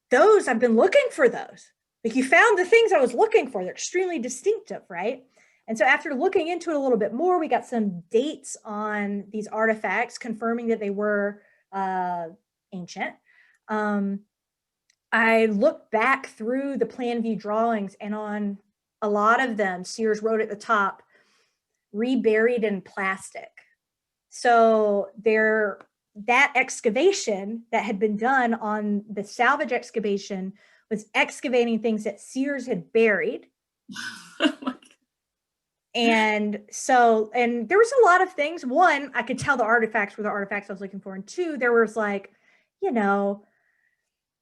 those, I've been looking for those. Like, you found the things I was looking for. They're extremely distinctive, right? And so after looking into it a little bit more, we got some dates on these artifacts confirming that they were ancient. I looked back through the plan view drawings, and on a lot of them, Sears wrote at the top, reburied in plastic. So that excavation that had been done on the salvage excavation was excavating things that Sears had buried. And there was a lot of things. One, I could tell the artifacts were the artifacts I was looking for. And two, there was like,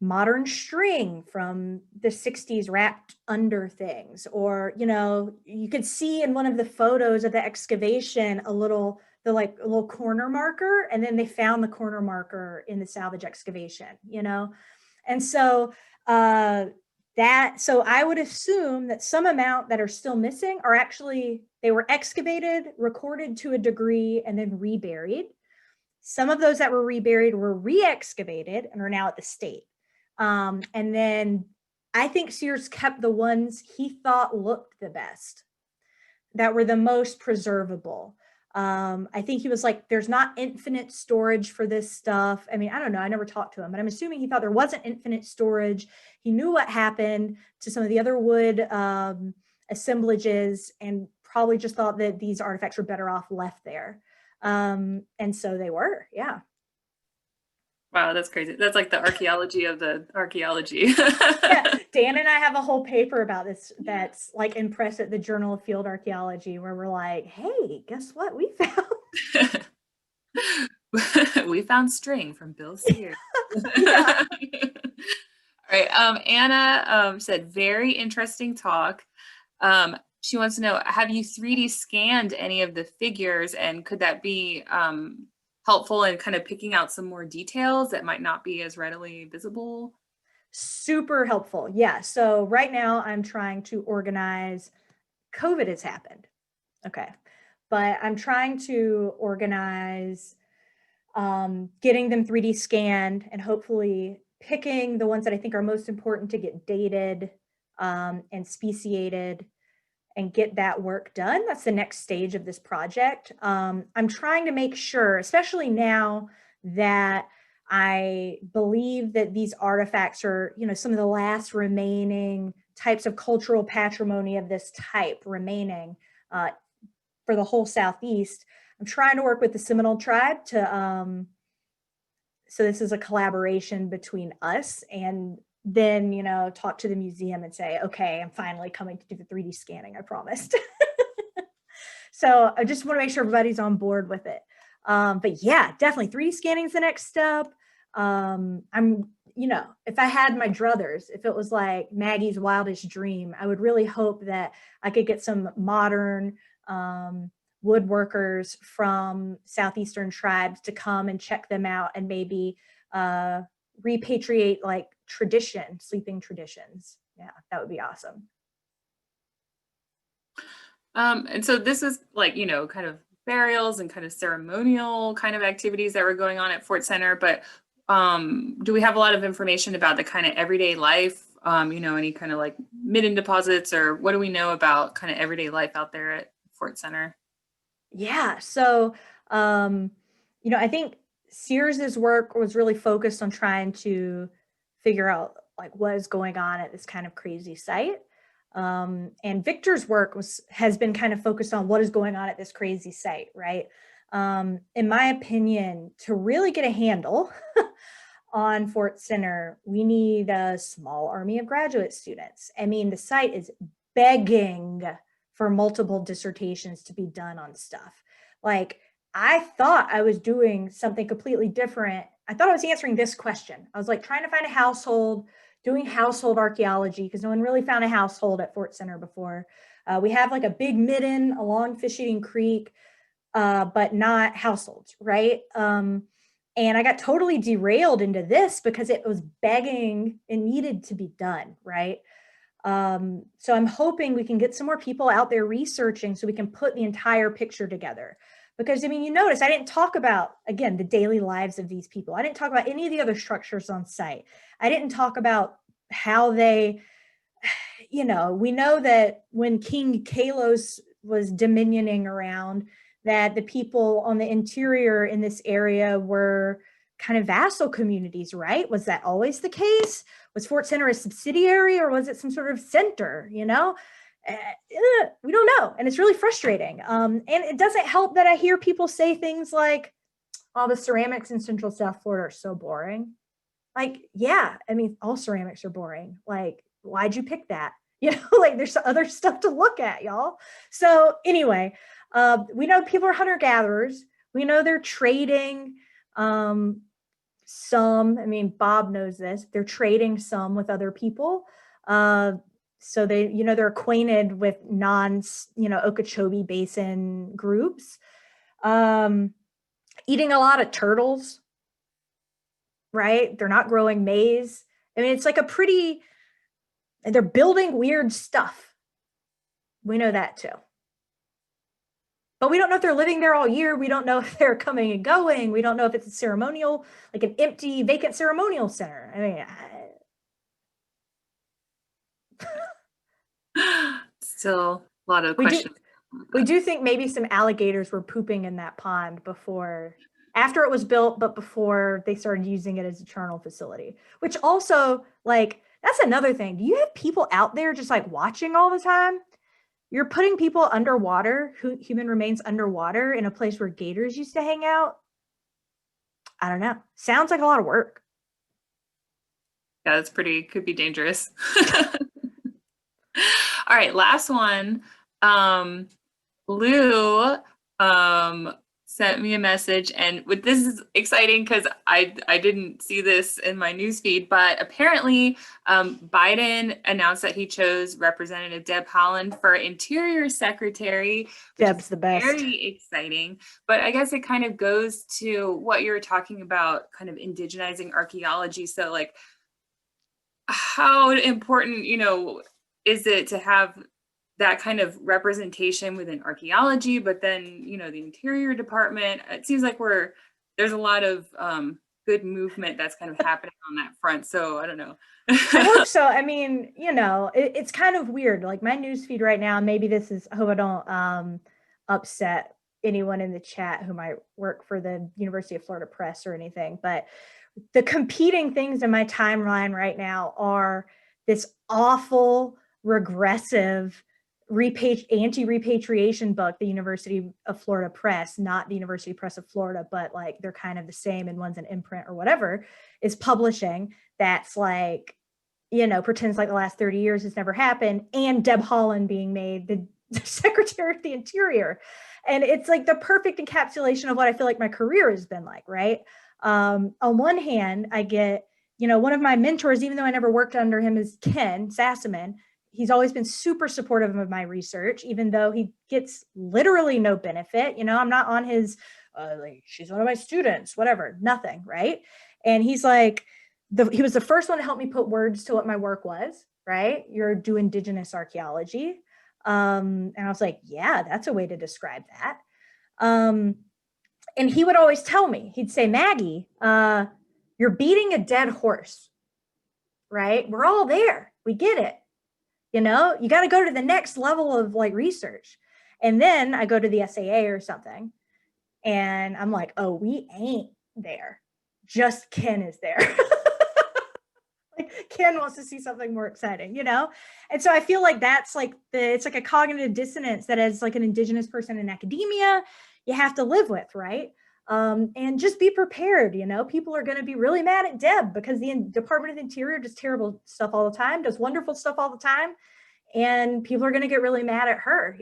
modern string from the 60s wrapped under things. Or, you could see in one of the photos of the excavation a little corner marker, and then they found the corner marker in the salvage excavation, And so so I would assume that some amount that are still missing are actually, they were excavated, recorded to a degree, and then reburied. Some of those that were reburied were re-excavated and are now at the state. And then I think Sears kept the ones he thought looked the best, that were the most preservable. I think he was like, there's not infinite storage for this stuff. I mean, I don't know. I never talked to him, but I'm assuming he thought there wasn't infinite storage. He knew what happened to some of the other wood assemblages, and probably just thought that these artifacts were better off left there. And so they were, yeah. Wow, that's crazy. That's like the archaeology of the archaeology. Yeah, Dan and I have a whole paper about this that's like in press at the Journal of Field Archaeology, where we're like, hey, guess what we found? We found string from Bill Sears. Yeah. All right. Anna said, very interesting talk. She wants to know, have you 3D scanned any of the figures, and could that be helpful in kind of picking out some more details that might not be as readily visible? Super helpful. Yeah. So right now I'm trying to organize, COVID has happened. Okay. But I'm trying to organize getting them 3D scanned, and hopefully picking the ones that I think are most important to get dated and speciated and get that work done. That's the next stage of this project. I'm trying to make sure, especially now that I believe that these artifacts are, some of the last remaining types of cultural patrimony of this type remaining for the whole Southeast. I'm trying to work with the Seminole tribe to, so this is a collaboration between us, and then, talk to the museum and say, okay, I'm finally coming to do the 3D scanning, I promised. So I just want to make sure everybody's on board with it. But yeah, definitely 3D scanning is the next step. If I had my druthers, if it was like Maggie's wildest dream, I would really hope that I could get some modern woodworkers from southeastern tribes to come and check them out, and maybe repatriate like sleeping traditions. Yeah, that would be awesome. And so this is like, kind of burials and kind of ceremonial kind of activities that were going on at Fort Center, but do we have a lot of information about the kind of everyday life, any kind of like midden deposits, or what do we know about kind of everyday life out there at Fort Center? Yeah, so, I think Sears's work was really focused on trying to figure out like what is going on at this kind of crazy site. And Victor's work has been kind of focused on what is going on at this crazy site, right? In my opinion, to really get a handle on Fort Center, we need a small army of graduate students. I mean, the site is begging for multiple dissertations to be done on stuff. Like, I thought I was doing something completely different. I thought I was answering this question. I was like trying to find a household, doing household archaeology, because no one really found a household at Fort Center before. We have like a big midden along Fish Eating Creek, but not households, right? And I got totally derailed into this because it was begging, it needed to be done, right? So I'm hoping we can get some more people out there researching so we can put the entire picture together. Because, I mean, you notice I didn't talk about, again, the daily lives of these people. I didn't talk about any of the other structures on site. I didn't talk about how they, you know, we know that when King Kalos was dominioning around, that the people on the interior in this area were kind of vassal communities, right? Was that always the case? Was Fort Center a subsidiary, or was it some sort of center, you know? We don't know. And it's really frustrating. And it doesn't help that I hear people say things like, oh, the ceramics in Central South Florida are so boring. Like, yeah, I mean, all ceramics are boring. Like, why'd you pick that? You know, like there's other stuff to look at, y'all. So anyway, we know people are hunter-gatherers. We know they're trading some, I mean, Bob knows this, they're trading some with other people. So they, you know, they're acquainted with Okeechobee Basin groups. Eating a lot of turtles, right? They're not growing maize. I mean, it's like they're building weird stuff. We know that too. But we don't know if they're living there all year. We don't know if they're coming and going. We don't know if it's a ceremonial, like an empty, vacant ceremonial center. I mean, still a lot of questions. We do think maybe some alligators were pooping in that pond after it was built, but before they started using it as a charnel facility, which also, like, that's another thing. Do you have people out there just like watching all the time? You're putting people underwater, human remains underwater, in a place where gators used to hang out. I don't know. Sounds like a lot of work. Yeah, that's could be dangerous. All right, last one. Lou sent me a message, and this is exciting because I didn't see this in my newsfeed, but apparently Biden announced that he chose Representative Deb Haaland for Interior Secretary. Deb's the best. Very exciting, but I guess it kind of goes to what you were talking about, kind of indigenizing archaeology. So, like, how important, is it to have that kind of representation within archaeology, but then, the Interior Department, it seems like there's a lot of good movement that's kind of happening on that front. So I don't know. I hope so. I mean, it's kind of weird. Like my newsfeed right now, maybe I hope I don't upset anyone in the chat who might work for the University of Florida Press or anything, but the competing things in my timeline right now are this awful, regressive, anti-repatriation book, the University of Florida Press, not the University Press of Florida, but like they're kind of the same and one's an imprint or whatever, is publishing, that's like, pretends like the last 30 years has never happened, and Deb Haaland being made the Secretary of the Interior. And it's like the perfect encapsulation of what I feel like my career has been like, right? On one hand, I get, one of my mentors, even though I never worked under him, is Ken Sassaman. He's always been super supportive of my research, even though he gets literally no benefit. I'm not on his, like, she's one of my students, whatever, nothing, right? And he's like, he was the first one to help me put words to what my work was, right? You're doing Indigenous archaeology. And I was like, yeah, that's a way to describe that. And he would always tell me, he'd say, Maggie, you're beating a dead horse, right? We're all there. We get it. You got to go to the next level of like research. And then I go to the SAA or something and I'm like, oh, we ain't there. Just Ken is there. Like Ken wants to see something more exciting, And so I feel like that's like it's like a cognitive dissonance that as like an Indigenous person in academia, you have to live with, right? And just be prepared, people are going to be really mad at Deb because the Department of the Interior does terrible stuff all the time, does wonderful stuff all the time. And people are going to get really mad at her,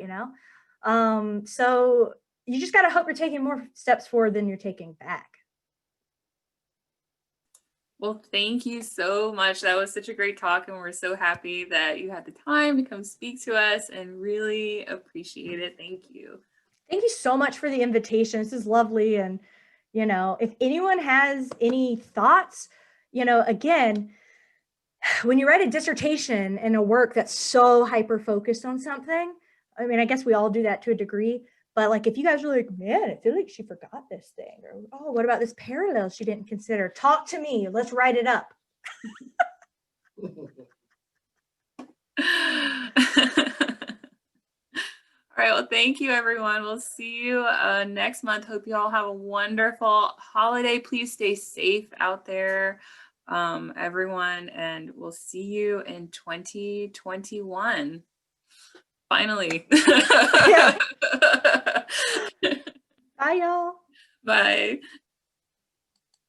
So you just got to hope you're taking more steps forward than you're taking back. Well, thank you so much. That was such a great talk, and we're so happy that you had the time to come speak to us and really appreciate it. Thank you. Thank you so much for the invitation. This is lovely. And, if anyone has any thoughts, again, when you write a dissertation and a work that's so hyper-focused on something, I mean, I guess we all do that to a degree, But like, if you guys are like, man, I feel like she forgot this thing, or, oh, what about this parallel she didn't consider? Talk to me. Let's write it up. All right, well, thank you, everyone. We'll see you next month. Hope you all have a wonderful holiday. Please stay safe out there, everyone, and we'll see you in 2021. Finally. Yeah. Bye, y'all. Bye.